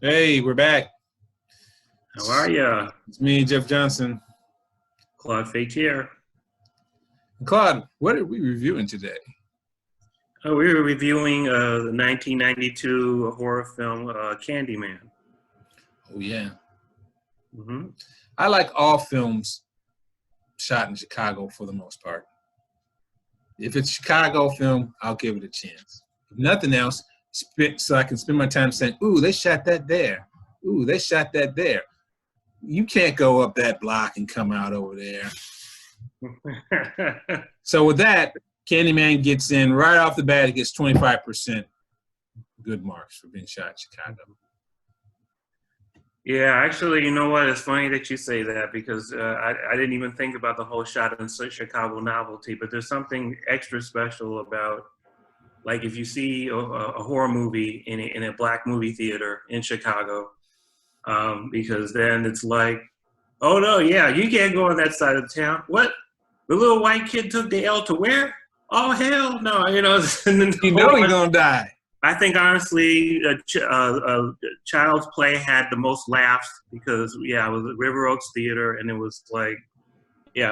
Hey, we're back. How are you? It's me, Jeff Johnson. Claude Fate here. Claude, what are we reviewing today? We were reviewing the 1992 horror film Candyman. Oh, yeah. hmm I like all films shot in Chicago for the most part. If it's a Chicago film, I'll give it a chance. If nothing else, so I can spend my time saying, ooh, they shot that there. Ooh, they shot that there. You can't go up that block and come out over there. So with that, Candyman gets in right off the bat. It gets 25% good marks for being shot in Chicago. Yeah, actually, you know what? It's funny that you say that because I didn't even think about the whole shot in Chicago novelty, but there's something extra special about, like, if you see a horror movie in a black movie theater in Chicago, because then it's like, oh no, yeah, you can't go on that side of town. What? The little white kid took the L to where? Oh hell no! You know, You know you're gonna die. I think honestly, Child's Play had the most laughs because it was at River Oaks Theater, and it was like,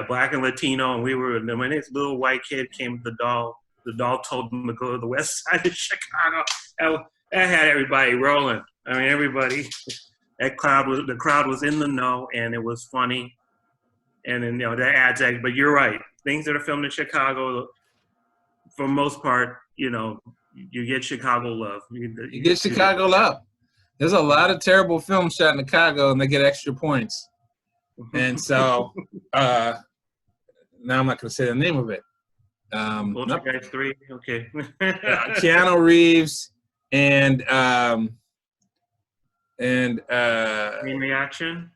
black and Latino, and when this little white kid came with the doll told him to go to the west side of Chicago. That had everybody rolling. I mean, everybody. The crowd was in the know, and it was funny. And then, that adds, but you're right. Things that are filmed in Chicago, for the most part, you get Chicago love. You get Chicago love. There's a lot of terrible films shot in Chicago, and they get extra points. And so, now I'm not going to say the name of it. Poltergeist 3, okay. Keanu Reeves and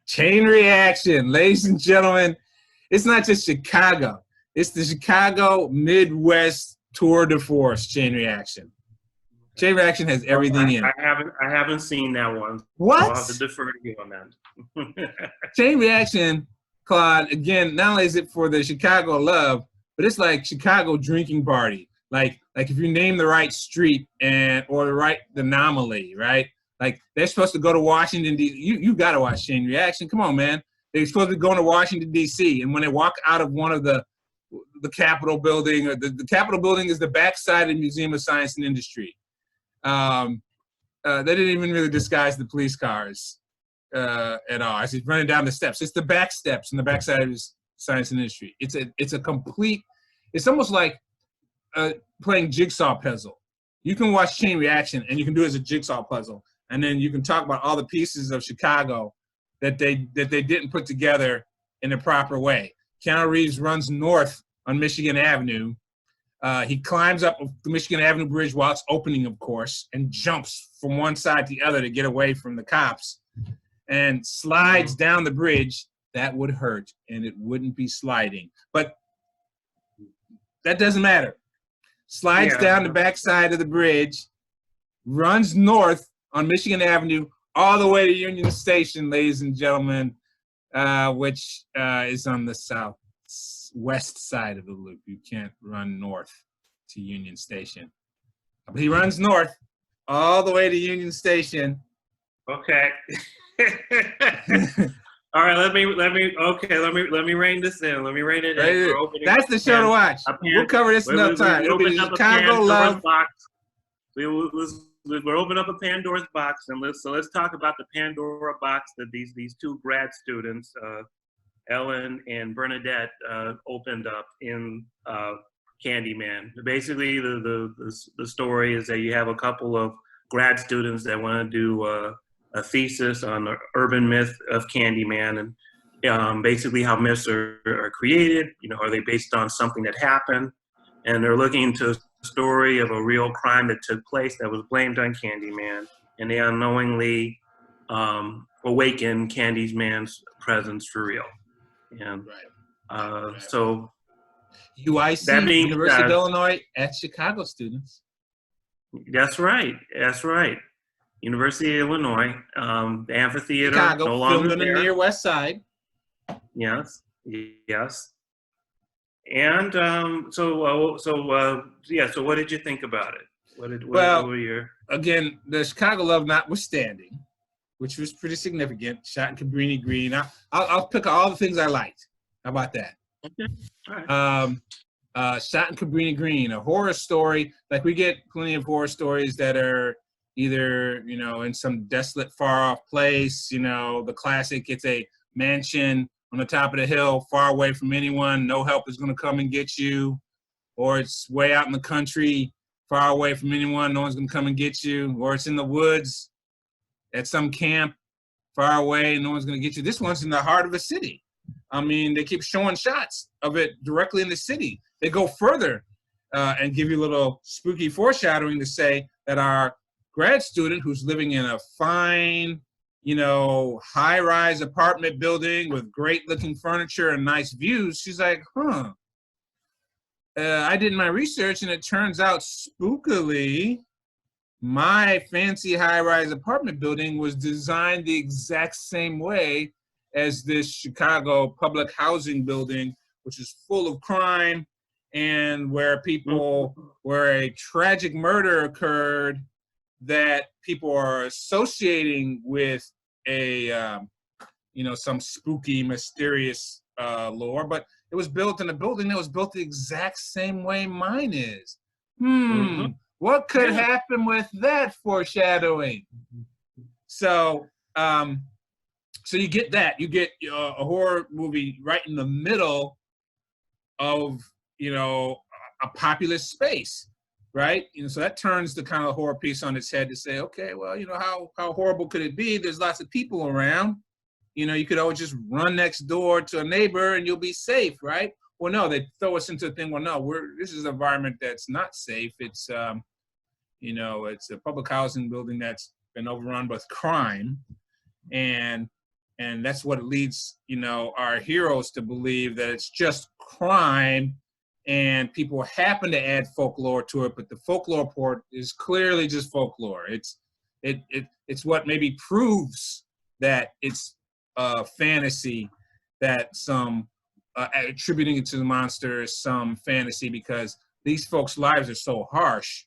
Chain Reaction, ladies and gentlemen. It's not just Chicago. It's the Chicago Midwest tour de force. Chain Reaction. Chain Reaction has everything in it. I haven't seen that one. What? I'll have to defer to you on that. Chain Reaction, Claude. Again, not only is it for the Chicago love, but it's like Chicago drinking party. Like if you name the right street or the anomaly, right? Like, they're supposed to go to Washington, D.C. You got to watch Chain Reaction. Come on, man. They're supposed to be going to Washington, D.C. And when they walk out of one of the Capitol building, or the Capitol building is the backside of the Museum of Science and Industry. They didn't even really disguise the police cars at all. As he's running down the steps. It's the back steps and the backside of Science and Industry. It's a complete, it's almost like playing jigsaw puzzle. You can watch Chain Reaction, and you can do it as a jigsaw puzzle. And then you can talk about all the pieces of Chicago that they didn't put together in a proper way. Keanu Reeves runs north on Michigan Avenue. He climbs up the Michigan Avenue Bridge while it's opening, of course, and jumps from one side to the other to get away from the cops, and slides down the bridge. That would hurt, and it wouldn't be sliding. But that doesn't matter. Slides down the backside of the bridge, runs north on Michigan Avenue all the way to Union Station, ladies and gentlemen, which is on the southwest side of the loop. You can't run north to Union Station. But he runs north all the way to Union Station. Okay. All right, let me rein this in. Let me rein it in. That's the show to watch. We'll cover this another time. It'll be Chicago love. We're opening up a Pandora's box, and let's talk about the Pandora box that these two grad students, Ellen and Bernadette, opened up in Candyman. Basically, the story is that you have a couple of grad students that want to do a thesis on the urban myth of Candyman, and basically how myths are created. Are they based on something that happened? And they're looking into a story of a real crime that took place that was blamed on Candyman, and they unknowingly awaken Candyman's presence for real. And so UIC, University of Illinois, at Chicago students. That's right. University of Illinois, the amphitheater, Chicago, no longer filmed on the near west side. Yes. And so what did you think about it? What were your... Again, the Chicago love notwithstanding, which was pretty significant. Shot in Cabrini Green. I'll pick all the things I liked. How about that? Okay. All right. Shot in Cabrini Green, a horror story. Like we get plenty of horror stories that are either, you know, in some desolate, far-off place. You know, the classic, it's a mansion on the top of the hill, far away from anyone. No help is going to come and get you. Or it's way out in the country, far away from anyone. No one's going to come and get you. Or it's in the woods at some camp, far away. No one's going to get you. This one's in the heart of a city. I mean, they keep showing shots of it directly in the city. They go further and give you a little spooky foreshadowing to say that our grad student who's living in a fine, you know, high-rise apartment building with great-looking furniture and nice views, she's like, I did my research, and it turns out, spookily, my fancy high-rise apartment building was designed the exact same way as this Chicago public housing building, which is full of crime and where a tragic murder occurred that people are associating with a, you know, some spooky, mysterious lore, but it was built in a building that was built the exact same way mine is. What could happen with that foreshadowing? So, so you get that. You get a horror movie right in the middle of, you know, a populous space, right? You know, so that turns the kind of horror piece on its head to say, okay, well, you know, how horrible could it be? There's lots of people around. You know, you could always just run next door to a neighbor and you'll be safe, right? Well, no, they throw us into a thing. Well, no, this is an environment that's not safe. It's, you know, it's a public housing building that's been overrun with crime, and that's what leads, you know, our heroes to believe that it's just crime, and people happen to add folklore to it, but the folklore part is clearly just folklore. It's what maybe proves that it's fantasy, that some attributing it to the monster is some fantasy, because these folks' lives are so harsh,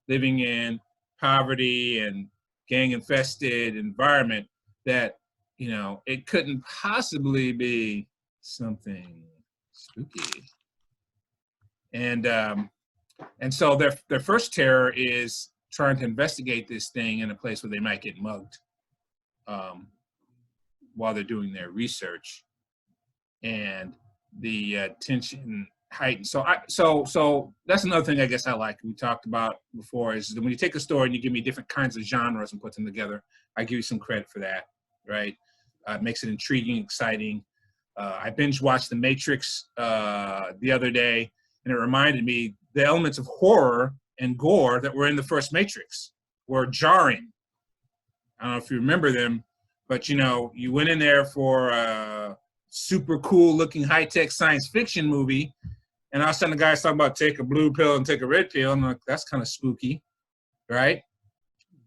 living in poverty and gang-infested environment, that, you know, it couldn't possibly be something spooky. And so their first terror is trying to investigate this thing in a place where they might get mugged while they're doing their research, and the tension heightened. So that's another thing I guess I like. We talked about before is that when you take a story and you give me different kinds of genres and put them together, I give you some credit for that, right? It makes it intriguing, exciting. I binge watched The Matrix the other day, and it reminded me the elements of horror and gore that were in the first Matrix were jarring. I don't know if you remember them, but, you know, you went in there for a super cool looking high-tech science fiction movie, and all of a sudden the guy's talking about take a blue pill and take a red pill, and I'm like, that's kind of spooky, right?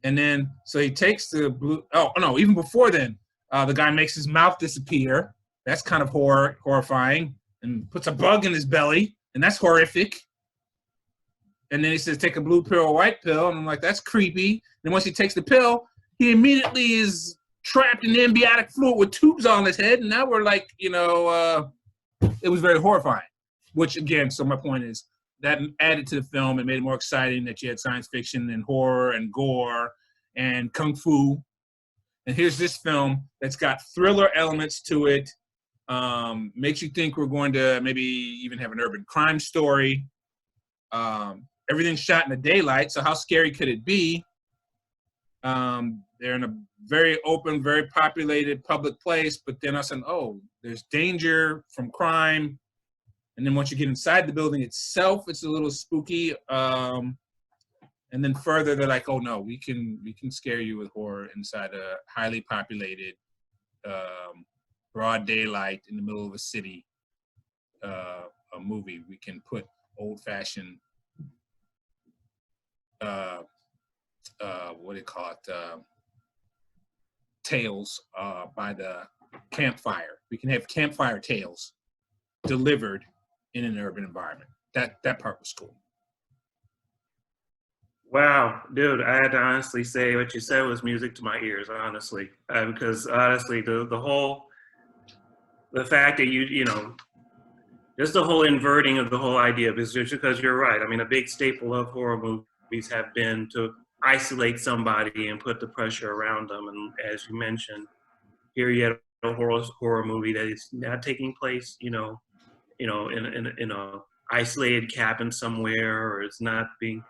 And then, so he takes the blue, oh no, even before then, the guy makes his mouth disappear. That's kind of horrifying, and puts a bug in his belly, and that's horrific. And then he says, take a blue pill or white pill, and I'm like, that's creepy. And once he takes the pill, he immediately is trapped in amniotic fluid with tubes on his head, and now we're like, you know, it was very horrifying. Which, again, so my point is, that added to the film and made it more exciting that you had science fiction and horror and gore and kung fu. And here's this film that's got thriller elements to it, makes you think we're going to maybe even have an urban crime story. Everything's shot in the daylight, so how scary could it be? They're in a very open, very populated public place, but then I said, oh, there's danger from crime. And then once you get inside the building itself, it's a little spooky. And then further, they're like, oh no, we can scare you with horror inside a highly populated, broad daylight in the middle of a city, a movie. We can put old-fashioned, what do you call it, tales by the campfire. We can have campfire tales delivered in an urban environment. That part was cool. Wow, dude, I had to honestly say what you said was music to my ears, honestly. Because honestly, the fact that you know, just the whole inverting of the whole idea, because you're right. I mean, a big staple of horror movies have been to isolate somebody and put the pressure around them. And as you mentioned, here you have a horror movie that is not taking place, in a isolated cabin somewhere, or it's not being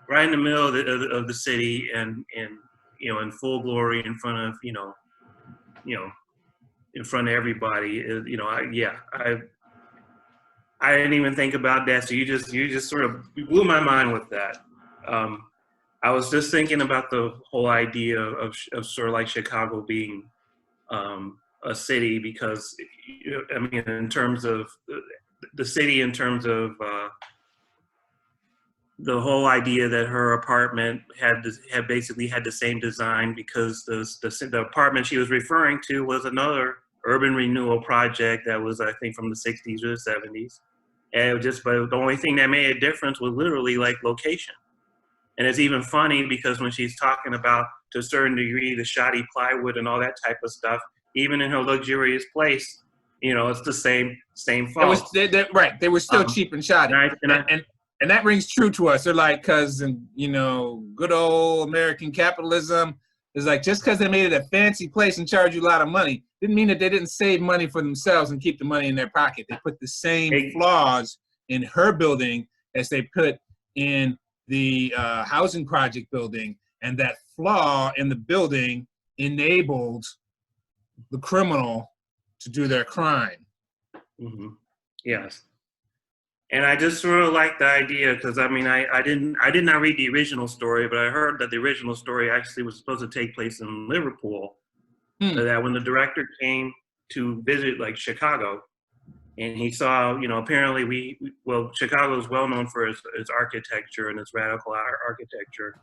right in the middle of the city and in full glory in front of you know in front of everybody. I didn't even think about that. So you just sort of blew my mind with that. Um, I was just thinking about the whole idea of sort of like Chicago being a city because, I mean, in terms of the city, in terms of the whole idea that her apartment had basically had the same design because the apartment she was referring to was another urban renewal project that was, I think, from the 60s or the 70s. And it was but the only thing that made a difference was literally like location. And it's even funny because when she's talking about, to a certain degree, the shoddy plywood and all that type of stuff, even in her luxurious place, it's the same It was fault. right. They were still Um, cheap and shoddy, and that rings true to us. They're like, because good old American capitalism is like, just because they made it a fancy place and charge you a lot of money didn't mean that they didn't save money for themselves and keep the money in their pocket. They put the same flaws in her building as they put in the housing project building, and that flaw in the building enabled the criminal to do their crime. Mm-hmm. Yes. And I just sort of like the idea because I mean I did not read the original story, but I heard that the original story actually was supposed to take place in Liverpool. That when the director came to visit like Chicago, and he saw, apparently Chicago is well known for its architecture and its radical architecture,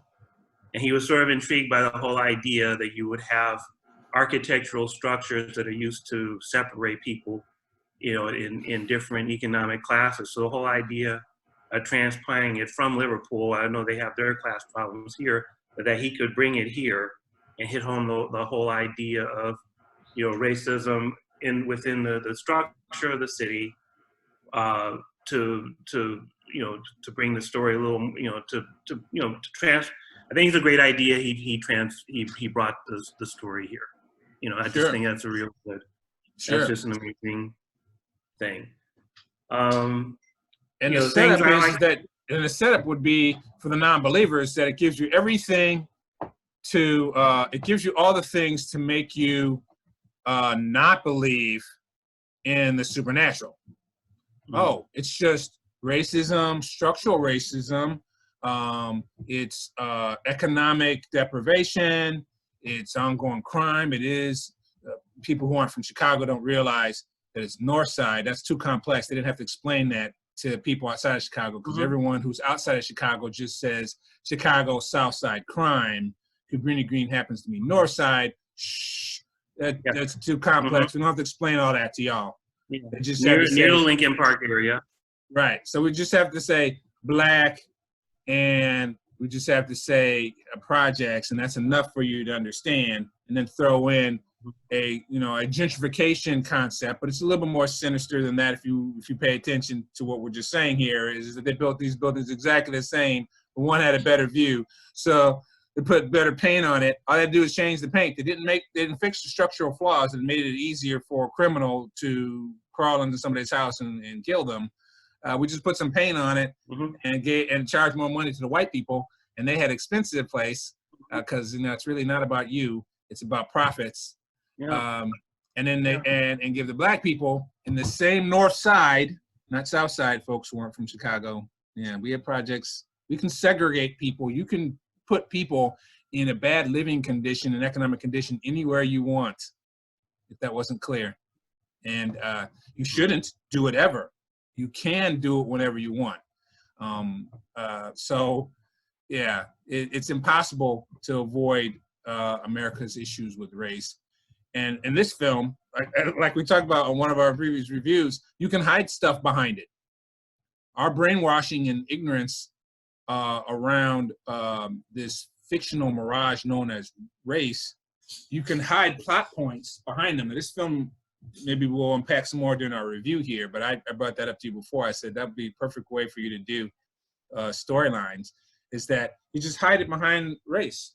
and he was sort of intrigued by the whole idea that you would have architectural structures that are used to separate people in different economic classes. So the whole idea of transplanting it from Liverpool, I know they have their class problems here, but that he could bring it here and hit home the whole idea of, racism within the structure of the city, to bring the story a little, I think it's a great idea. He brought the story here. I just think that's a real good. That's just an amazing thing. And the setup is that, and the setup would be for the non-believers that it gives you everything to, it gives you all the things to make you not believe in the supernatural. Oh, it's just racism, structural racism. It's economic deprivation. It's ongoing crime. It is people who aren't from Chicago don't realize that it's North Side. That's too complex. They didn't have to explain that to people outside of Chicago because everyone who's outside of Chicago just says Chicago South Side crime. Cabrini Green happens to be North Side. Shh, that's too complex. We don't have to explain all that to y'all. Yeah. Near the Lincoln Park area. Right. So we just have to say black, and we just have to say projects, and that's enough for you to understand. And then throw in a gentrification concept, but it's a little bit more sinister than that. If you pay attention to what we're just saying here, is that they built these buildings exactly the same, but one had a better view. So they put better paint on it. All they had to do is change the paint. They didn't fix the structural flaws and made it easier for a criminal to crawl into somebody's house and kill them. We just put some paint on it and charged more money to the white people, and they had expensive place because it's really not about you; it's about profits. Yeah. And then and give the black people in the same North Side, not South Side, folks who aren't from Chicago. Yeah, we have projects. We can segregate people. You can put people in a bad living condition and economic condition anywhere you want, if that wasn't clear. And you shouldn't do it ever. You can do it whenever you want. So yeah, it's impossible to avoid America's issues with race. And in this film, like we talked about on one of our previous reviews, you can hide stuff behind it. Our brainwashing and ignorance around this fictional mirage known as race, you can hide plot points behind them. And this film, maybe we'll unpack some more during our review here, but I brought that up to you before. I said that would be a perfect way for you to do storylines, is that you just hide it behind race.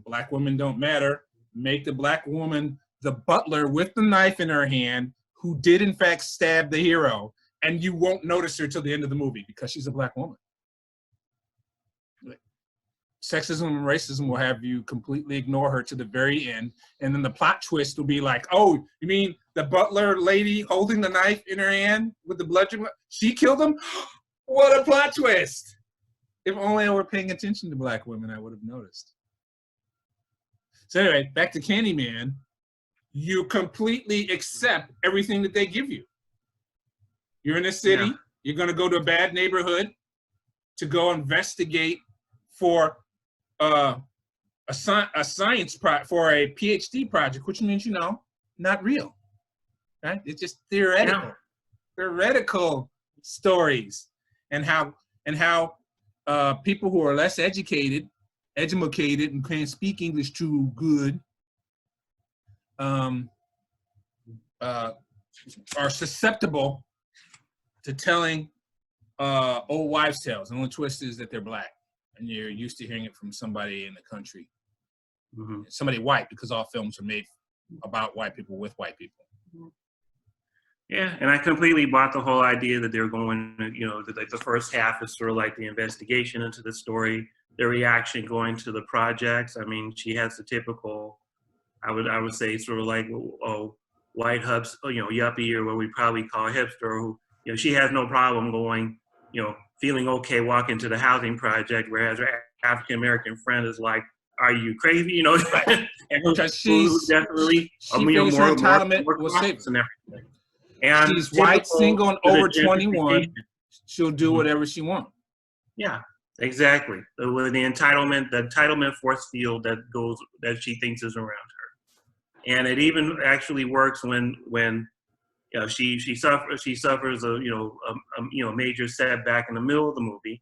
Black women don't matter. Make the black woman the butler with the knife in her hand who did in fact stab the hero, and you won't notice her till the end of the movie because she's a black woman. Sexism and racism will have you completely ignore her to the very end, and then the plot twist will be like, oh, you mean the butler lady holding the knife in her hand with the bludgeon, she killed him? What a plot twist! If only I were paying attention to black women, I would have noticed. So anyway, back to Candyman. You completely accept everything that they give you. You're in a city, you're gonna go to a bad neighborhood to go investigate for a science for a PhD project, which means, you know, not real, right? It's just theoretical, theoretical stories, and how people who are less educated and can't speak English too good, are susceptible to telling old wives' tales. The only twist is that they're black, and you're used to hearing it from somebody in the country, somebody white, because all films are made about white people with white people. Yeah, and I completely bought the whole idea that they're going, you know, like the first half is sort of like the investigation into the story, the reaction going to the projects. I mean, she has the typical, I would say, sort of like, white hubs, you know, yuppie, or what we probably call a hipster, who, you know, she has no problem going, you know, feeling okay walking to the housing project, whereas her African American friend is like, "Are you crazy?" You know, and because who's definitely, she figures her entitlement will save her. And everything. And she's white, single, and over 21. She'll do whatever she wants. Yeah, exactly. With the entitlement force field that she thinks is around her, and it even actually works when you know, she suffers a major setback in the middle of the movie,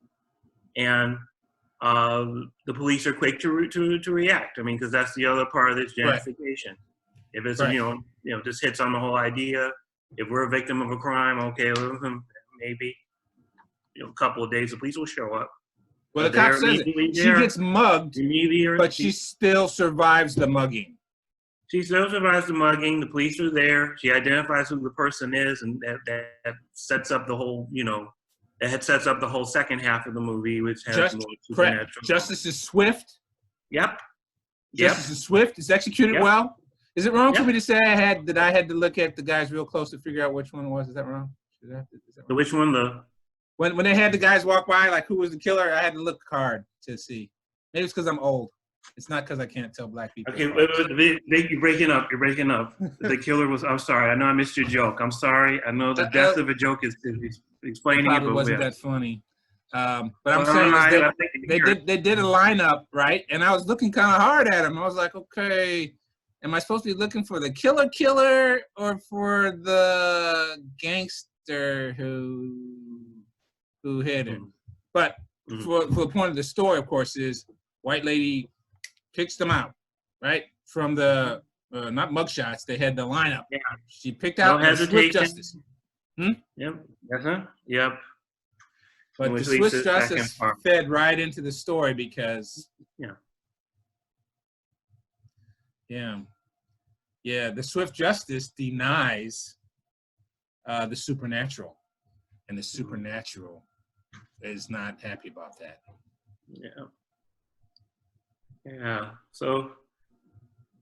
and the police are quick to react. I mean, because that's the other part of this gentrification. Right. If it's you know just hits on the whole idea. If we're a victim of a crime, okay, maybe a couple of days the police will show up. Well, the cop says it. She gets mugged, but she still survives the mugging. She still survives the mugging. The police are there. She identifies who the person is, and that sets up the whole, you know, that sets up the whole second half of the movie, which has more supernatural. Justice is swift. Yep. Justice is swift. It's executed well. Is it wrong for me to say I had to look at the guys real close to figure out which one it was? Is that wrong? Is that wrong? Which one? When they had the guys walk by, like who was the killer, I had to look hard to see. Maybe it's because I'm old. It's not because I can't tell black people. Okay, wait, you're breaking up. The killer was. I'm sorry. I know I missed your joke. I'm sorry. I know the depth of a joke is explaining it. But wasn't that funny. But I'm saying they did a lineup, right? And I was looking kind of hard at him. I was like, okay, am I supposed to be looking for the killer or for the gangster who hit him? But for the point of the story, of course, is white lady picks them out, right? From the not mugshots, they had the lineup. Yeah. She picked out the Swift Justice. Yep. Yep. But the Swift Justice fed right into the story because the Swift Justice denies the supernatural, and the supernatural is not happy about that. Yeah. So,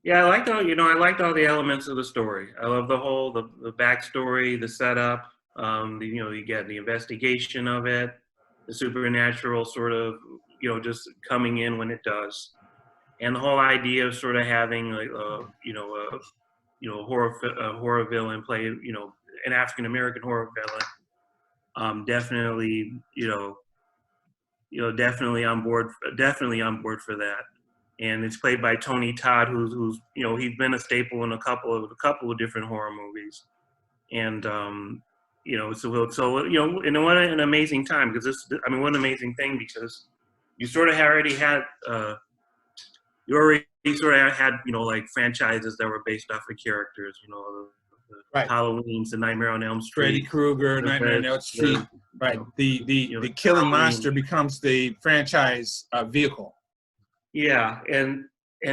I liked all the elements of the story. I love the backstory, the setup. You get the investigation of it, the supernatural sort of, just coming in when it does, and the whole idea of sort of having like a horror villain play, an African American horror villain. Definitely on board for that. And it's played by Tony Todd, who's he's been a staple in a couple of different horror movies, and and what an amazing time, because what an amazing thing, because you sort of already had you already sort of had, you know, like franchises that were based off of characters, you know, the Right. Halloween's, the Nightmare on Elm Street, Freddy Krueger, Nightmare on Elm Street. Right. The killing monster becomes the franchise vehicle. Yeah, and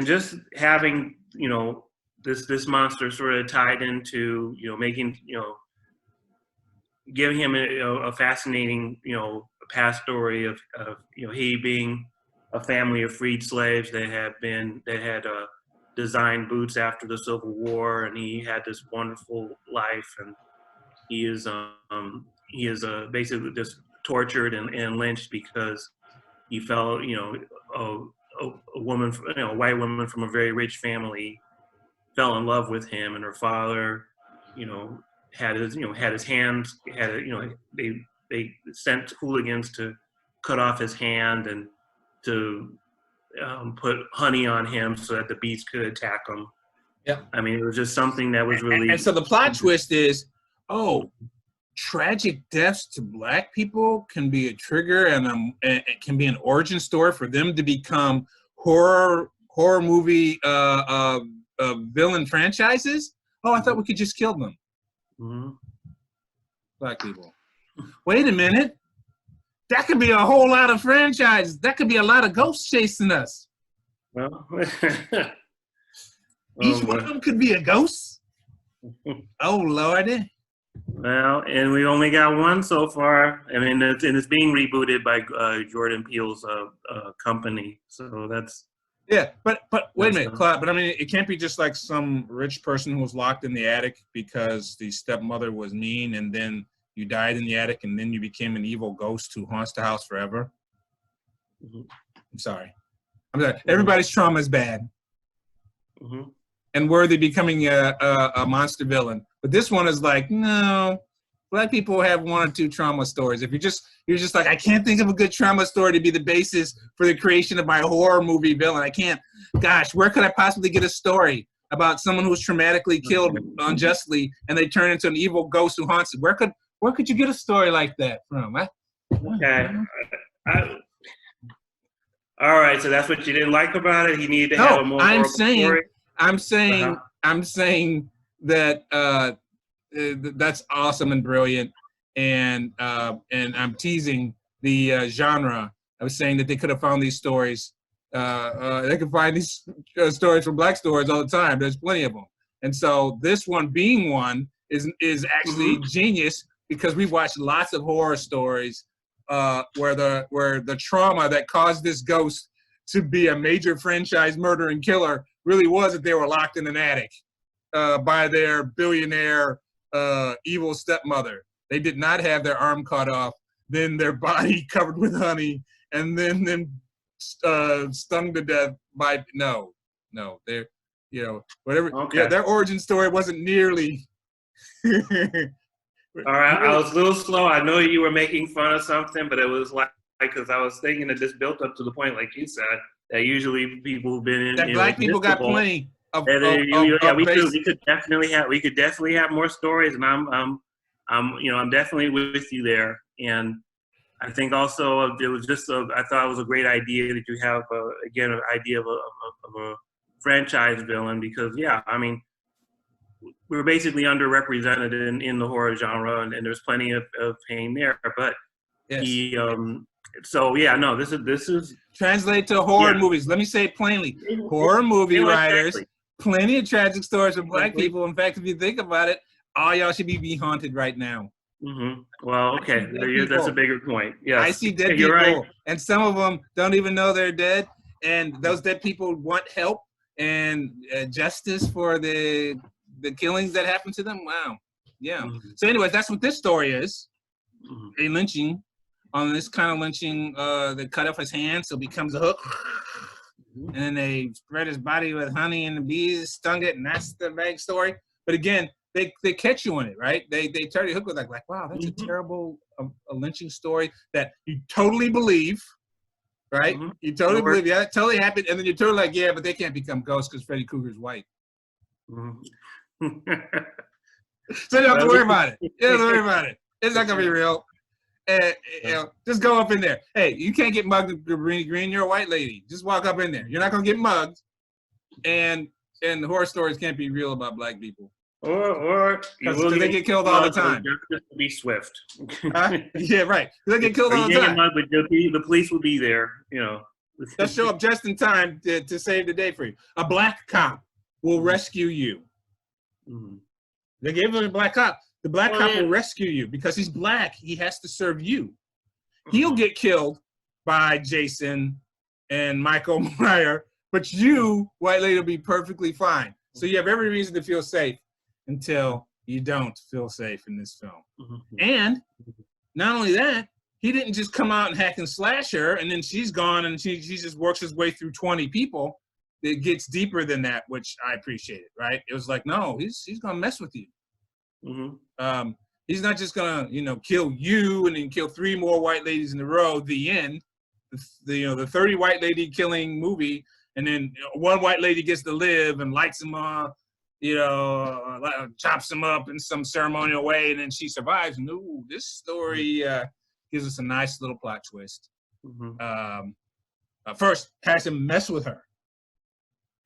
just having, you know, this monster sort of tied into, you know, making, you know, giving him a fascinating, you know, past story of you know, he being a family of freed slaves that had designed boots after the Civil War, and he had this wonderful life, and he is basically just tortured and lynched because he fell, you know, a woman, you know, a white woman from a very rich family fell in love with him, and her father, you know, had his hands, you know, they sent hooligans to cut off his hand and to put honey on him so that the bees could attack him. Yeah. I mean, it was just something that was really. And so the plot twist is, oh, tragic deaths to Black people can be a trigger and it can be an origin story for them to become horror movie villain franchises. Oh, I thought we could just kill them. Mm-hmm. Black people. Wait a minute. That could be a whole lot of franchises. That could be a lot of ghosts chasing us. Well, each one of them could be a ghost. Oh, Lordy. Well, and we only got one so far. I mean, it's being rebooted by Jordan Peele's company. So that's. Yeah, but wait a minute, Claude. But I mean, it can't be just like some rich person who was locked in the attic because the stepmother was mean, and then you died in the attic, and then you became an evil ghost who haunts the house forever. Mm-hmm. I'm sorry. Everybody's trauma is bad, mm-hmm. and worthy becoming a monster villain. But this one is like, no, Black people have one or two trauma stories. If you're just like, I can't think of a good trauma story to be the basis for the creation of my horror movie villain. I can't. Gosh, where could I possibly get a story about someone who was traumatically killed unjustly and they turn into an evil ghost who haunts it? Where could you get a story like that from? Okay. All right. So that's what you didn't like about it. He needed to have a more horrible story. I'm saying that that's awesome and brilliant, and I'm teasing the genre. I was saying that they could have found these stories. They could find these stories from Black stories all the time. There's plenty of them, and so this one being one is actually genius because we watched lots of horror stories where the trauma that caused this ghost to be a major franchise murdering killer really was that they were locked in an attic by their billionaire evil stepmother. They did not have their arm cut off, then their body covered with honey, and then stung to death by no, they're, you know, whatever. Okay. Yeah, their origin story wasn't nearly. All right, I was a little slow. I know you were making fun of something, but it was like because I was thinking that this built up to the point, like you said, that usually people who've been in that Black people got plenty. We could definitely have more stories, and I'm definitely with you there. And I think also it was just I thought it was a great idea that you have again an idea of a franchise villain because I mean we were basically underrepresented in the horror genre, and there's plenty of pain there. But yes. This is translate to horror movies. Let me say it plainly: horror movie writers. Plenty of tragic stories from Black people. In fact, if you think about it, all y'all should be haunted right now. Mm-hmm. Well, okay, that's a bigger point. Yes. I see dead people, right. And some of them don't even know they're dead, and those dead people want help and justice for the killings that happened to them. Wow, yeah. Mm-hmm. So, anyways, that's what this story is: a lynching. On this kind of lynching, they cut off his hand, so it becomes a hook. And then they spread his body with honey and the bees stung it, and that's the vague story. But again, they catch you in it, right? They turn your hook with like, wow, that's a terrible a lynching story that you totally believe, right? Mm-hmm. You totally believe, yeah, it totally happened. And then you're totally like, yeah, but they can't become ghosts because Freddy Krueger's white. Mm-hmm. So you don't have to worry about it. You don't have to worry about it. It's not going to be real. And just go up in there. Hey, you can't get mugged, Green. You're a white lady. Just walk up in there. You're not gonna get mugged. And the horror stories can't be real about black people. Or because they get killed all the time. Just to be swift. Yeah, right. They get killed all the time. Mugged, but the police will be there. You know. They'll show up just in time to save the day for you. A black cop will rescue you. Mm-hmm. They gave him a black cop. The black cop will rescue you because he's black. He has to serve you. He'll get killed by Jason and Michael Myers, but you, white lady, will be perfectly fine. So you have every reason to feel safe until you don't feel safe in this film. Mm-hmm. And not only that, he didn't just come out and hack and slash her, and then she's gone, and she just works his way through 20 people. It gets deeper than that, which I appreciated, right? It was like, no, he's gonna mess with you. Mm-hmm. He's not just gonna, kill you and then kill 3 more white ladies in a row. The end, the 30 white lady killing movie, and then one white lady gets to live and lights him up, chops him up in some ceremonial way, and then she survives. No, this story gives us a nice little plot twist. Mm-hmm. First, has him mess with her,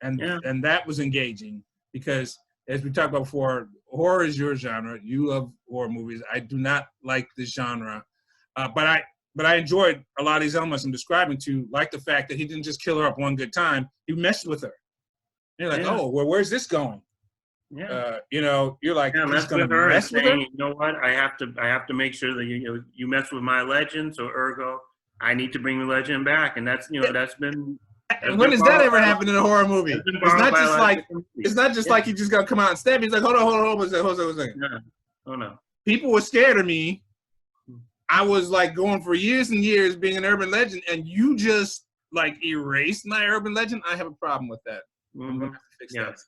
and that was engaging because, as we talked about before, horror is your genre. You love horror movies. I do not like this genre, but I enjoyed a lot of these elements I'm describing to, like the fact that he didn't just kill her up one good time. He messed with her. And you're like, oh, well, where's this going? Yeah. You're like, he's going to mess with her. You know what? I have to make sure that you mess with my legend. So ergo, I need to bring the legend back, and that's that's been. When does that ever happen in a horror movie? It's not just like he's just gonna come out and stab me. He's like, hold on a second. No. Oh no. People were scared of me. I was like going for years and years being an urban legend, and you just like erased my urban legend. I have a problem with that. Mm-hmm. I'm gonna have to fix that.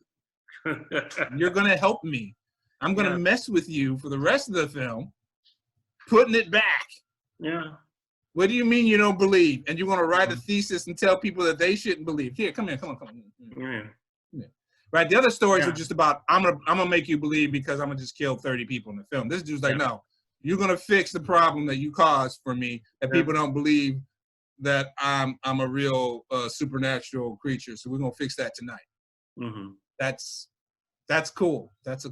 You're gonna help me. I'm gonna mess with you for the rest of the film, putting it back. Yeah. What do you mean you don't believe? And you want to write a thesis and tell people that they shouldn't believe? Here, come on. Yeah. Right. The other stories are just about I'm gonna make you believe because I'm gonna just kill 30 people in the film. This dude's like, no, you're gonna fix the problem that you caused for me, that people don't believe that I'm a real supernatural creature. So we're gonna fix that tonight. Mm-hmm. That's cool. That's a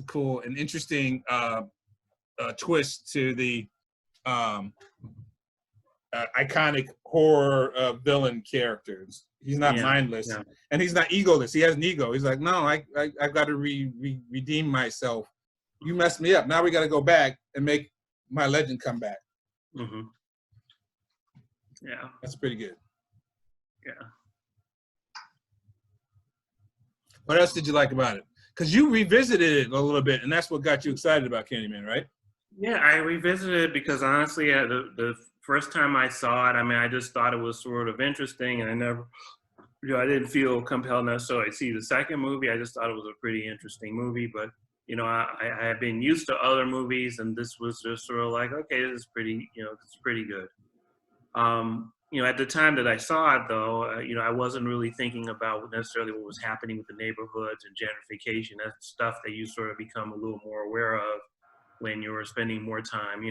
cool and interesting twist to the iconic horror villain characters. He's not mindless, and he's not egoless. He has an ego. He's like, no, I've got to redeem myself. You messed me up. Now we got to go back and make my legend come back. Mm-hmm. Yeah, that's pretty good. Yeah. What else did you like about it? Because you revisited it a little bit, and that's what got you excited about Candyman, right? Yeah, I revisited it because honestly, the first time I saw it, I mean, I just thought it was sort of interesting, and I didn't feel compelled necessarily to see the second movie. I just thought it was a pretty interesting movie, but I have been used to other movies, and this was just sort of like, okay, this is pretty, it's pretty good. At the time that I saw it, though, I wasn't really thinking about necessarily what was happening with the neighborhoods and gentrification. That's stuff that you sort of become a little more aware of when you're spending more time,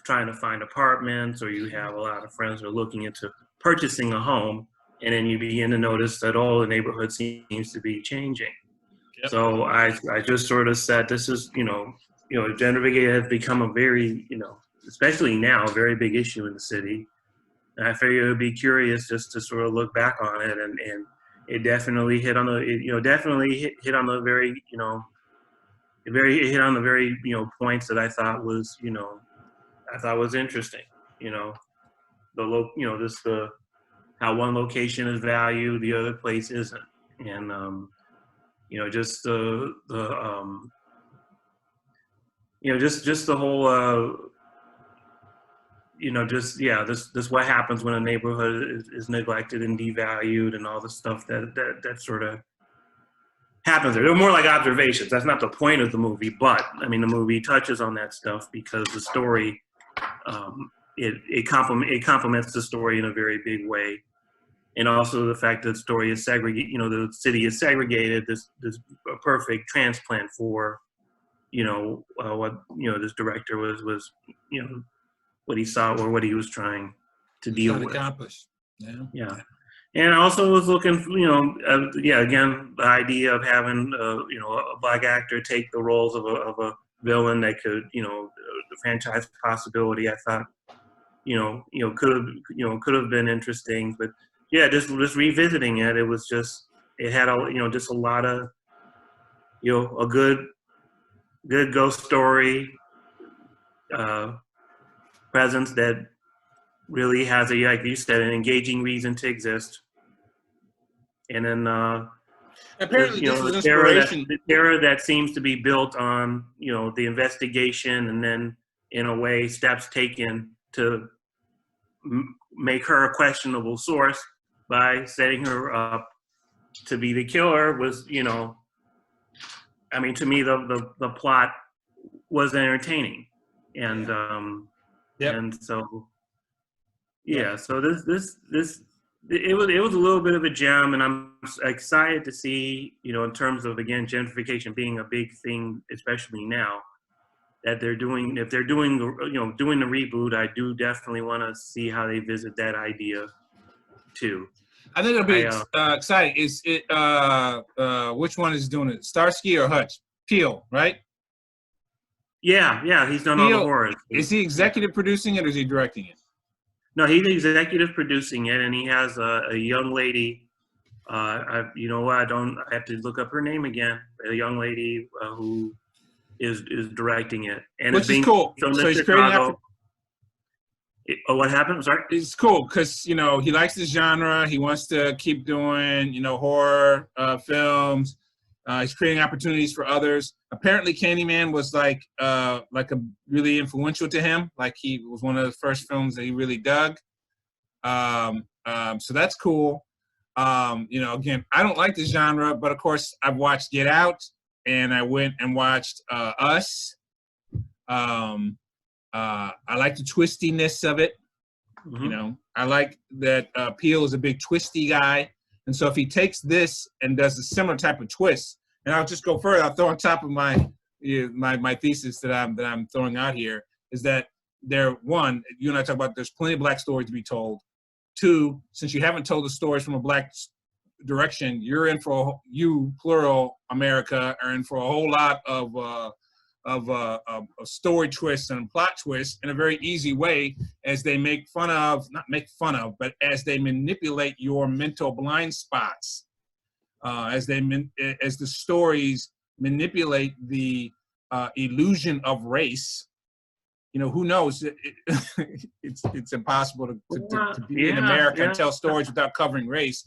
trying to find apartments, or you have a lot of friends that are looking into purchasing a home, and then you begin to notice that the neighborhood seems to be changing. Yep. So I just sort of said, this is, gentrification has become a very, especially now, a very big issue in the city. And I figured it would be curious just to sort of look back on it, and it definitely hit on hit on the very, it hit on the very, points that I thought was, was interesting. How one location is valued, the other place isn't, and just the whole. This what happens when a neighborhood is neglected and devalued, and all the stuff that sort of happens there. They're more like observations. That's not the point of the movie, but I mean, the movie touches on that stuff because the story, it complements the story in a very big way, and also the fact that the story is segregated. The city is segregated. This perfect transplant for what this director was what he saw or what he was trying to deal with. Accomplish. Yeah. Yeah. And I also was looking for, again, the idea of having, a black actor take the roles of a villain that could, the franchise possibility. I thought, could have been interesting. But yeah, just revisiting it, it was just, it had just a lot of, a good ghost story presence that really has like you said, an engaging reason to exist. And then apparently this was the inspiration. terror that seems to be built on the investigation, and then in a way steps taken to make her a questionable source by setting her up to be the killer was I mean, to me the plot was entertaining, and and so so this it was a little bit of a gem, and I'm excited to see, in terms of, again, gentrification being a big thing, especially now, that if they're doing the reboot, I do definitely want to see how they visit that idea too. I think it'll be exciting. Is it which one is doing it? Starsky or Hutch? Peele, right? Yeah, he's done Peele, all the horrors. Is he executive producing it, or is he directing it? No, he's executive producing it, and he has a young lady. I have to look up her name again. A young lady who is directing it, and which is cool. So he's creating. What happened? I'm sorry. It's cool because he likes the genre. He wants to keep doing horror films. He's creating opportunities for others. Apparently, Candyman was like a really influential to him. Like, he was one of the first films that he really dug. So that's cool. Again, I don't like the genre, but of course, I've watched Get Out, and I went and watched Us. I like the twistiness of it. Mm-hmm. I like that Peele is a big twisty guy. And so if he takes this and does a similar type of twist, and I'll just go further, I'll throw on top of my thesis that I'm throwing out here, is that one, you and I talk about there's plenty of black stories to be told. Two, since you haven't told the stories from a black direction, you're in for plural America, are in for a whole lot of story twists and plot twists in a very easy way, as they but as they manipulate your mental blind spots, as the stories manipulate the illusion of race. Who knows? It's impossible to be in America and tell stories without covering race.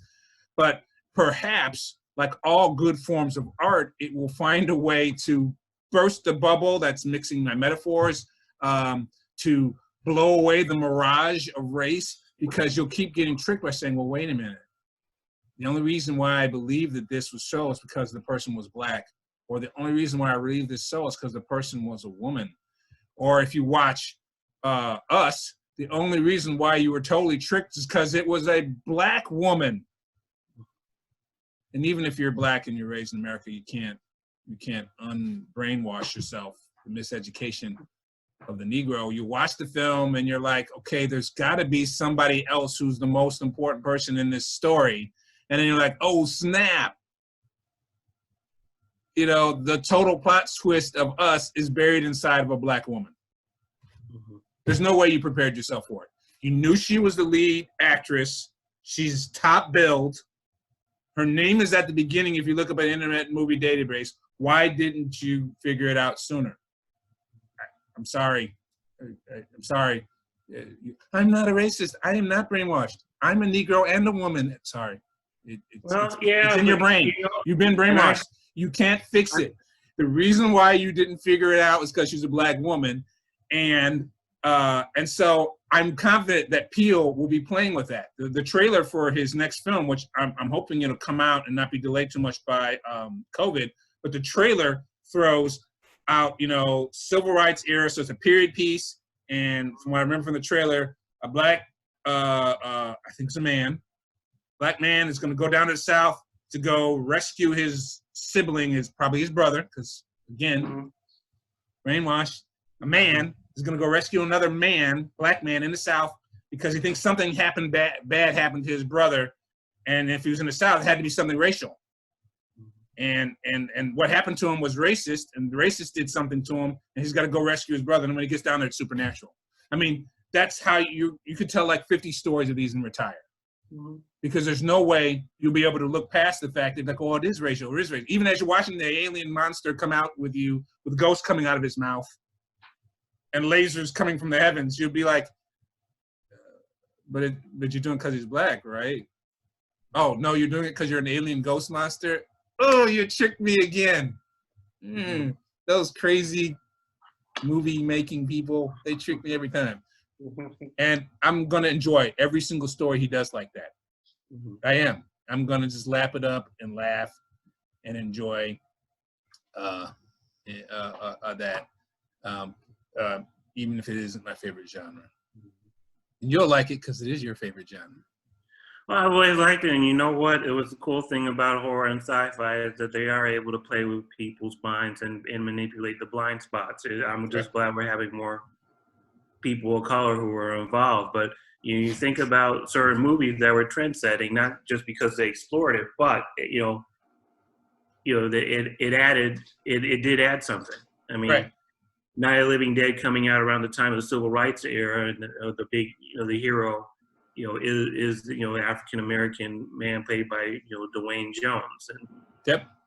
But perhaps, like all good forms of art, it will find a way to burst the bubble that's mixing my metaphors, to blow away the mirage of race, because you'll keep getting tricked by saying, well, wait a minute. The only reason why I believe that this was so is because the person was black. Or the only reason why I believe this so is because the person was a woman. Or if you watch Us, the only reason why you were totally tricked is because it was a black woman. And even if you're black and you're raised in America, you can't unbrainwash yourself. The miseducation of the Negro. You watch the film and you're like, okay, there's got to be somebody else who's the most important person in this story. And then you're like, oh, snap. The total plot twist of Us is buried inside of a black woman. Mm-hmm. There's no way you prepared yourself for it. You knew she was the lead actress. She's top billed. Her name is at the beginning if you look up an Internet Movie Database. Why didn't you figure it out sooner? I'm sorry. I'm sorry. I'm not a racist. I am not brainwashed. I'm a Negro and a woman. Sorry. It's in your brain. You've been brainwashed. You can't fix it. The reason why you didn't figure it out is because she's a black woman. And so I'm confident that Peele will be playing with that. The trailer for his next film, which I'm hoping it'll come out and not be delayed too much by COVID, but the trailer throws out, civil rights era, so it's a period piece. And from what I remember from the trailer, a black, I think it's a man, black man is going to go down to the South to go rescue his sibling, probably his brother, because again, brainwashed. A man is going to go rescue another man, black man in the South, because he thinks something happened bad happened to his brother, and if he was in the South, it had to be something racial. And what happened to him was racist, and the racist did something to him, and he's got to go rescue his brother. And when he gets down there, it's supernatural. I mean, that's how you could tell like 50 stories of these and retire. Because there's no way you'll be able to look past the fact that, like, oh, it is racial, it is racial. Even as you're watching the alien monster come out with you, with ghosts coming out of his mouth and lasers coming from the heavens, you'll be like, but you're doing it because he's black, right? Oh, no, you're doing it because you're an alien ghost monster? Oh, you tricked me again. Those crazy movie-making people, they trick me every time. And I'm going to enjoy every single story he does like that. I am. I'm going to just lap it up and laugh and enjoy that, even if it isn't my favorite genre. And you'll like it because it is your favorite genre. Well, I've always liked it, and you know what? It was the cool thing about horror and sci-fi is that they are able to play with people's minds and manipulate the blind spots. I'm just glad we're having more people of color who are involved. But you think about certain movies that were trend-setting, not just because they explored it, but it did add something. I mean, Night of the Living Dead coming out around the time of the Civil Rights era, and the big, the hero, is the African American man played by Dwayne Jones, and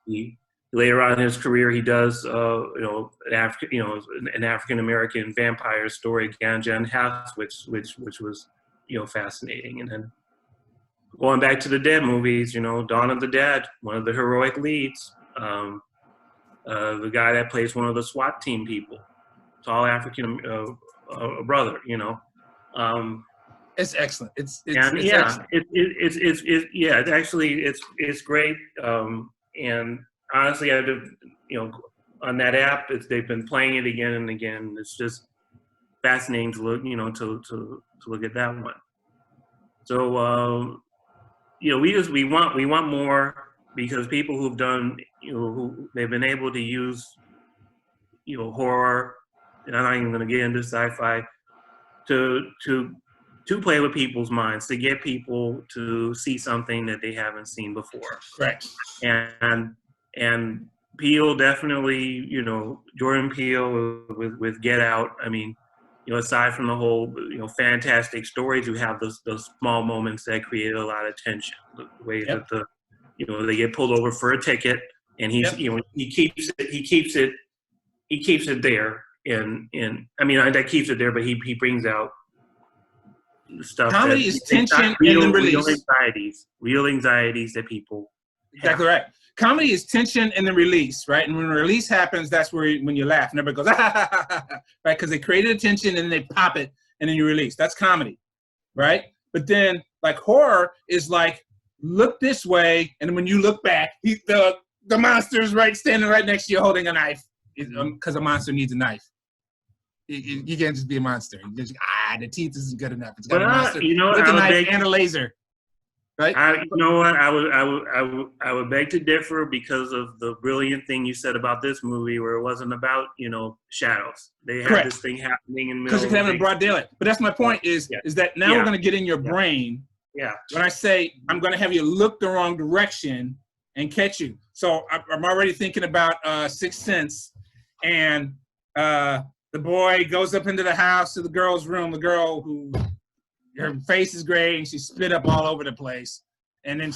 he later on in his career he does an African American vampire story, Ganja and House, which was fascinating. And then going back to the Dead movies, Dawn of the Dead, one of the heroic leads, the guy that plays one of the SWAT team people, tall African brother, It's excellent. It's excellent. It's great. And honestly, on that app, they've been playing it again and again. It's just fascinating to look, to look at that one. So, we want more, because people who've done, they've been able to use, horror, and I'm not even going to get into sci-fi, to play with people's minds, to get people to see something that they haven't seen before. Right. And Peele definitely, Jordan Peele with Get Out. I mean, aside from the whole, fantastic stories, you have those small moments that created a lot of tension. The way that they get pulled over for a ticket, and he's, he keeps it there. That keeps it there, but he brings out stuff. Comedy is tension and then release. Real anxieties that people Exactly right. Comedy is tension and then release, right? And when release happens, that's when you laugh and everybody goes, right? Because they created a tension and then they pop it and then you release. That's comedy, right? But then, like, horror is like, look this way, and when you look back, the monster's standing right next to you holding a knife, because a monster needs a knife. You can't just be a monster. You just, the teeth isn't good enough. It's got a monster with a knife and a laser. Right? I would beg to differ because of the brilliant thing you said about this movie, where it wasn't about shadows. They had this thing happening in the middle. Because it could happen in broad daylight. But that's my point. Is that now we're going to get in your brain. Yeah. When I say I'm going to have you look the wrong direction and catch you, so I'm already thinking about Sixth Sense, and the boy goes up into the house to the girl's room. The girl who. Her face is gray and she spit up all over the place. And then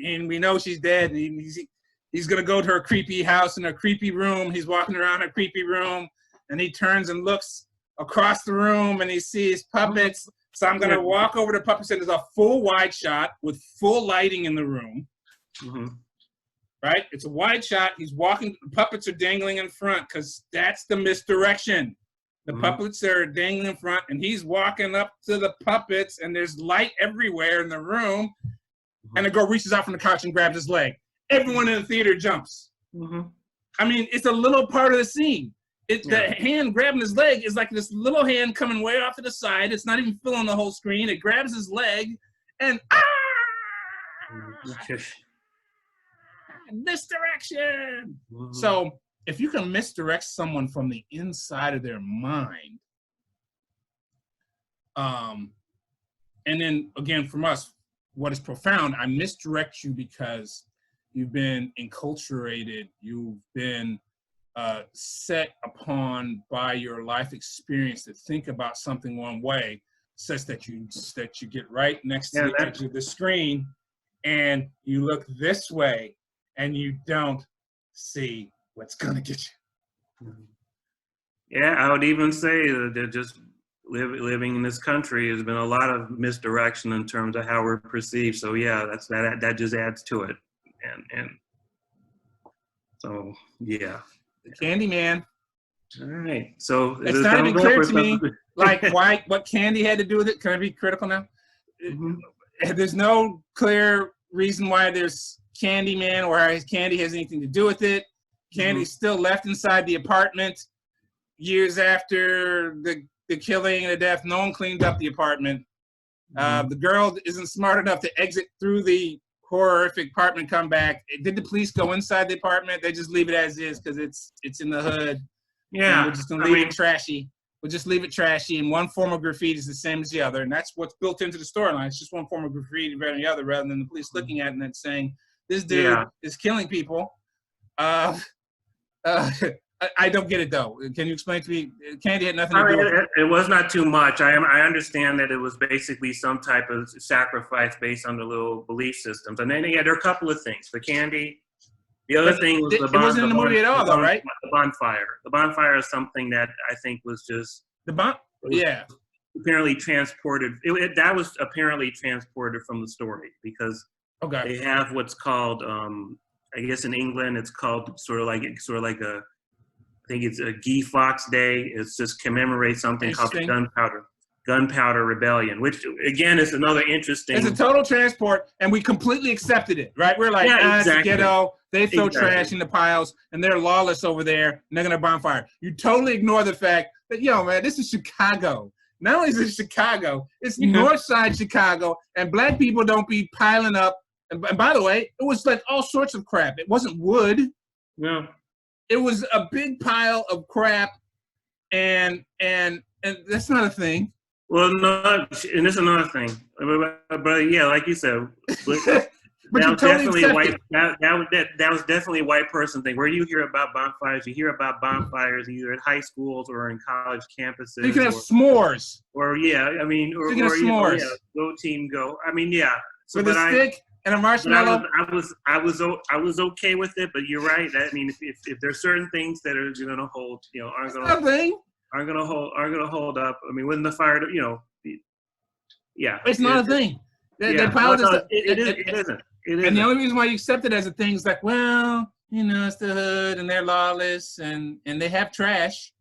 and we know she's dead. And he's going to go to her creepy house in her creepy room. He's walking around her creepy room, and he turns and looks across the room and he sees puppets. So I'm going to walk over to puppets, and there's a full wide shot with full lighting in the room. Mm-hmm. Right? It's a wide shot. He's walking. The puppets are dangling in front because that's the misdirection. The puppets are dangling in front, and he's walking up to the puppets, and there's light everywhere in the room. And the girl reaches out from the couch and grabs his leg. Everyone in the theater jumps. I mean, it's a little part of the scene. The hand grabbing his leg is like this little hand coming way off to the side. It's not even filling the whole screen. It grabs his leg, and misdirection. So if you can misdirect someone from the inside of their mind, and then again, from us, what is profound, I misdirect you because you've been enculturated, you've been set upon by your life experience to think about something one way, such that you get right next to the edge of the screen and you look this way and you don't see what's gonna get you. Yeah, I would even say that just living in this country has been a lot of misdirection in terms of how we're perceived. So yeah, that just adds to it, and so yeah. The Candyman. All right, so it's not even clear to me, like what Candy had to do with it. Can I be critical now? Mm-hmm. There's no clear reason why there's Candyman or how Candy has anything to do with it. Candy's still left inside the apartment years after the killing and the death. No one cleaned up the apartment. The girl isn't smart enough to exit through the horrific apartment, come back. Did the police go inside the apartment? They just leave it as is because it's in the hood. Yeah, we're just gonna leave it trashy. We'll just leave it trashy, and one form of graffiti is the same as the other, and that's what's built into the storyline. It's just one form of graffiti rather than the other, rather than the police looking at it and then saying, "This dude is killing people." I don't get it though. Can you explain to me? Candy had nothing to do with it. It was not too much. I understand that it was basically some type of sacrifice based on the little belief systems, and then there are a couple of things for Candy. The other thing was it wasn't in the movie at all, though, right? The bonfire. The bonfire is something that I think was just apparently transported. That was apparently transported from the story because they have what's called, I guess in England, it's called sort of like a, I think it's a Guy Fawkes Day. It's just commemorates something called the Gunpowder Rebellion, which again is another interesting. It's a total transport, and we completely accepted it, right? We're like, it's a ghetto. They throw trash in the piles, and they're lawless over there, and they're gonna bonfire. You totally ignore the fact that, man, this is Chicago. Not only is it Chicago, it's North Side Chicago, and black people don't be piling up. And by the way, it was like all sorts of crap. It wasn't wood. No. It was a big pile of crap, and that's not a thing. Well, no, and this is another thing, but yeah, like you said, that was definitely white. That was definitely a white person thing. Where you hear about bonfires, you hear about bonfires either at high schools or in college campuses. You can have s'mores. Or s'mores. Go team, go. I mean, yeah. So, with a stick and a marshmallow. I was okay with it, but you're right. I mean, if there's certain things that are going to hold, aren't going to hold up. I mean, when the fire, it's not a thing. It isn't. And the only reason why you accept it as a thing is like, well, it's the hood and they're lawless and they have trash.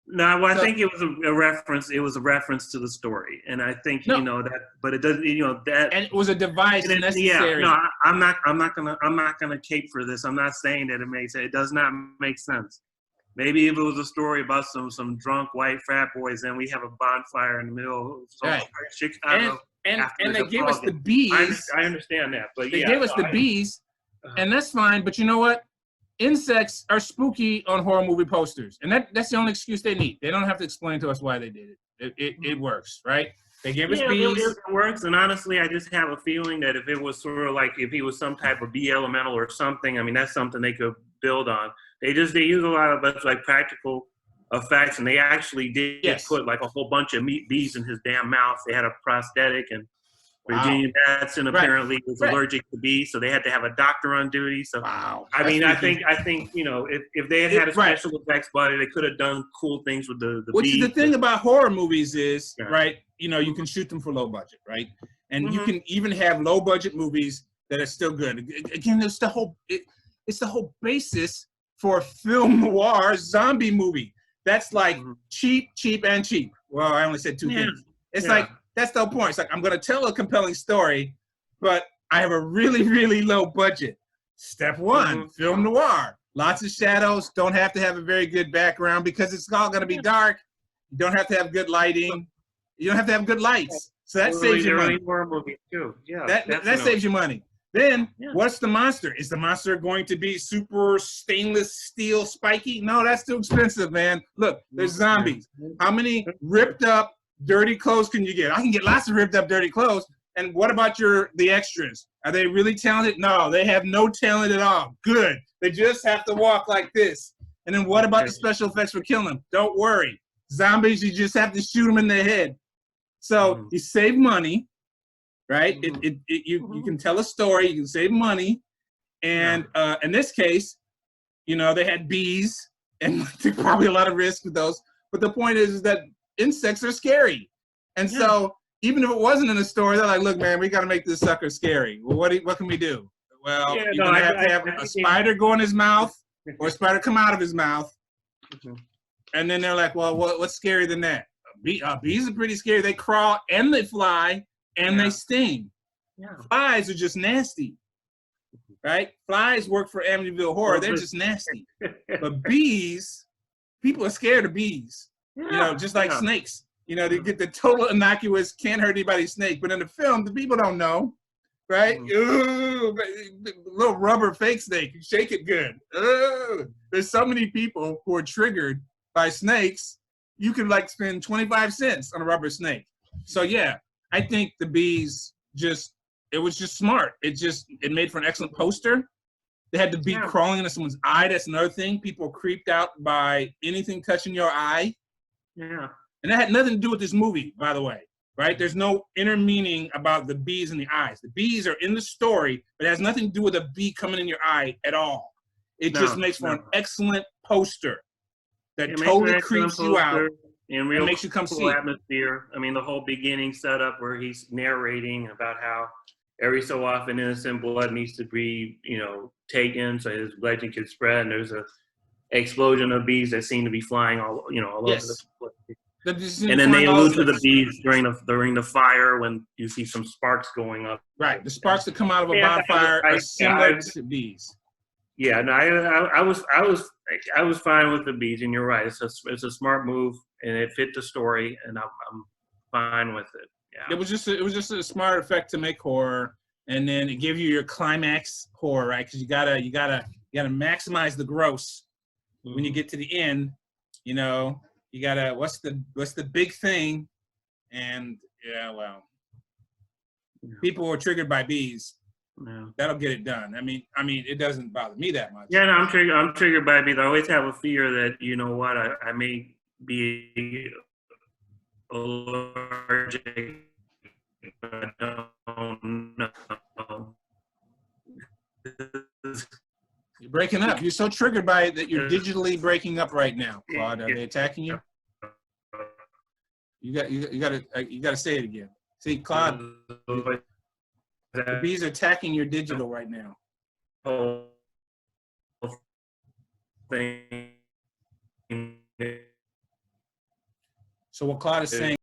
No, well, I think it was a reference. It was a reference to the story, and I think that. But it doesn't, that. And it was a device necessary. Yeah, no, I'm not gonna cape for this. I'm not saying that it makes sense. It does not make sense. Maybe if it was a story about some drunk white frat boys, then we have a bonfire in the middle of Chicago. And they gave us the bees. I understand that, but they gave us the bees, and that's fine. But you know what? Insects are spooky on horror movie posters, and that's the only excuse they need. They don't have to explain to us why they did it. It works, right? They gave us bees. It works, and honestly, I just have a feeling that if it was sort of like if he was some type of bee elemental or something, I mean, that's something they could build on. They use a lot of like practical effects, and they actually did put like a whole bunch of bees in his damn mouth. They had a prosthetic, and Virginia Madsen apparently was allergic to bees, so they had to have a doctor on duty. So I mean, I think if they had a special effects body, they could have done cool things with the Which bees. Is the thing about horror movies is right. You can shoot them for low budget, right? And you can even have low budget movies that are still good. Again, it's the whole basis for film noir zombie movie. That's like cheap. Well, I only said two things. It's like, that's the whole point. It's like, I'm going to tell a compelling story, but I have a really, really low budget. Step one, film noir. Lots of shadows. Don't have to have a very good background because it's all going to be dark. You don't have to have good lighting. You don't have to have good lights. So that saves you money. Horror movie too. Yeah, that saves you money. Then what's the monster? Is the monster going to be super stainless steel spiky? No, that's too expensive, man. Look, there's zombies. How many ripped up, dirty clothes can you get? I can get lots of ripped up, dirty clothes. And what about the extras? Are they really talented? No, they have no talent at all. Good. They just have to walk like this. And then what about the special effects for killing them? Don't worry. Zombies, you just have to shoot them in the head. So you save money, right? You can tell a story. You can save money. And in this case, they had bees and probably a lot of risk with those. But the point is that insects are scary. And so even if it wasn't in a story, they're like, look, man, we got to make this sucker scary. Well, what can we do? Well, you're going to have a spider go in his mouth or a spider come out of his mouth. And then they're like, well, what's scarier than that? Bees are pretty scary. They crawl and they fly and they sting. Flies are just nasty, right? Flies work for Amityville Horror. They're just nasty. But bees, people are scared of bees, just like snakes. They get the total innocuous, can't hurt anybody snake. But in the film, the people don't know, right? Ooh, little rubber fake snake. You shake it good. Ooh. There's so many people who are triggered by snakes. You could spend 25 cents on a rubber snake. So yeah, I think the bees it was just smart. It made for an excellent poster. They had the bee crawling into someone's eye. That's another thing. People are creeped out by anything touching your eye. Yeah. And that had nothing to do with this movie, by the way, right? There's no inner meaning about the bees in the eyes. The bees are in the story, but it has nothing to do with a bee coming in your eye at all. It just makes for an excellent poster that totally creeps you out and real makes you come see atmosphere. I mean, the whole beginning setup where he's narrating about how every so often innocent blood needs to be, taken so his legend can spread. And there's a explosion of bees that seem to be flying all over the place. And then they allude to the bees during the fire when you see some sparks going up. Right, the sparks that come out of a bonfire are similar to bees. Yeah, no, I was fine with the bees, and you're right. It's a smart move, and it fit the story, and I'm fine with it. Yeah. It was just a smart effect to make horror, and then it gave you your climax horror, right? Because you gotta maximize the gross when you get to the end. You gotta what's the big thing, and people were triggered by bees. Yeah. That'll get it done. I mean, it doesn't bother me that much. Yeah, no, I'm triggered by bees. I always have a fear that I may be allergic. I don't know. You're breaking up. You're so triggered by it that you're digitally breaking up right now, Claude. Are they attacking you? You got to say it again. See, Claude, the bees are attacking your digital right now. So what Claude is saying